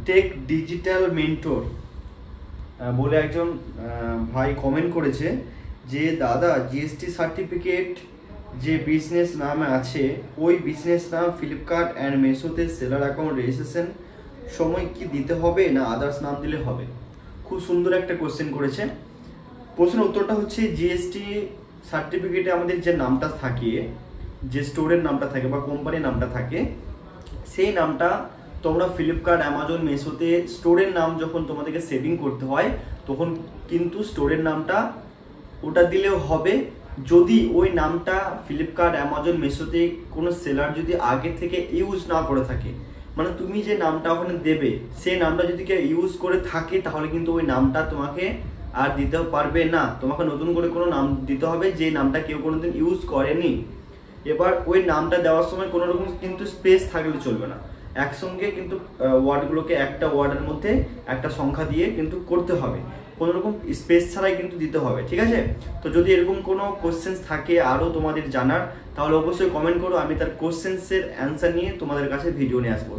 Take digital mentor বলে একজন ভাই কমেন্ট করেছে যে দাদা জিএসটি সার্টিফিকেট যে বিজনেস নামে আছে ওই বিজনেস নাম ফ্লিপকার্ট অ্যান্ড মেসোতে সেলার অ্যাকাউন্ট রেজিস্ট্রেশন সময় কি দিতে হবে না আদার্স নাম দিলে হবে? খুব সুন্দর একটা কোশ্চেন করেছে। প্রশ্নের উত্তরটা হচ্ছে জিএসটি সার্টিফিকেটে আমাদের যে নামটা থাকে, যে স্টোরের নামটা থাকে বা কোম্পানির নামটা থাকে, সেই নামটা তোমরা ফ্লিপকার্ট অ্যামাজন মেসোতে স্টোরের নাম যখন তোমাদেরকে সেভিং করতে হয় তখন কিন্তু স্টোরের নামটা ওটা দিলেও হবে, যদি ওই নামটা ফ্লিপকার্ট অ্যামাজন মেসোতে কোনো সেলার যদি আগে থেকে ইউজ না করে থাকে। মানে তুমি যে নামটা ওখানে দেবে সেই নামটা যদি কেউ ইউজ করে থাকে তাহলে কিন্তু ওই নামটা তোমাকে আর দিতে পারবে না, তোমাকে নতুন করে কোনো নাম দিতে হবে যে নামটা কেউ কোনোদিন ইউজ করেনি। এবার ওই নামটা দেওয়ার সময় কোনো রকম কিন্তু স্পেস থাকলে চলবে না, একসঙ্গে কিন্তু ওয়ার্ডগুলোকে একটা ওয়ার্ডের মধ্যে একটা সংখ্যা দিয়ে কিন্তু করতে হবে, কোনো রকম স্পেস ছাড়াই কিন্তু দিতে হবে, ঠিক আছে? তো যদি এরকম কোনো কোশ্চেন্স থাকে আরও তোমাদের জানার তাহলে অবশ্যই কমেন্ট করো, আমি তার কোশ্চেন্সের অ্যান্সার নিয়ে তোমাদের কাছে ভিডিও নিয়ে আসবো।